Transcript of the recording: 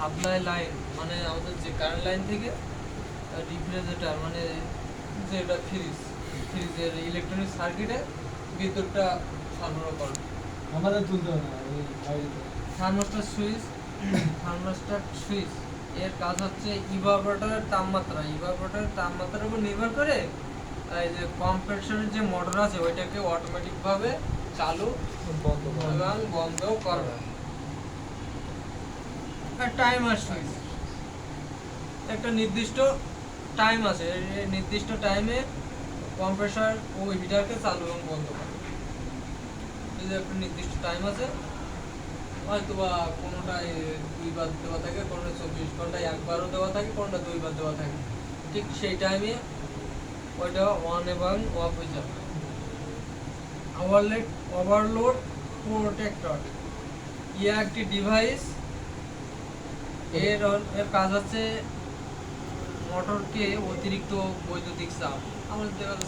Supply line মানে আমাদের যে কারেন্ট লাইন থেকে রিফ্রিজারেটর মানে যেটা ফ্রিজের ইলেকট্রনিক সার্কিটে বিদ্যুৎটা সরবরাহ করে। আমাদের তুলতে হবে না ওই বাইরে থার্মোস্ট্যাট সুইচ এর কাজ হচ্ছে ইভাপোরেটরের তাপমাত্রার উপর নির্ভর করে এই যে কম্প্রেসরের যে মোটর আছে ওইটাকে অটোমেটিক ভাবে চালু বন্ধ এবং বন্ধ করবে। আর টাইমার সুইচ একটা নির্দিষ্ট টাইম আছে, এই নির্দিষ্ট টাইমে কম্প্রেসর ও হিটারকে চালু এবং বন্ধ করে। যদি একটা নির্দিষ্ট টাইম আছে, হয়তো বা কোনোটায় 2 বার দেওয়া থাকে, কোনোটা 24 ঘন্টায় 1 বারও দেওয়া থাকে, কোনোটা 2 বার দেওয়া থাকে, ঠিক সেই টাইমে ওইটা অন এবং অফ হয়ে যাবে। ওভারলোড প্রোটেক্টর একটি ডিভাইস, এর কাজ হচ্ছে মোটরকে অতিরিক্ত বৈদ্যুতিক চাপ, আমাদের দেখা যাচ্ছে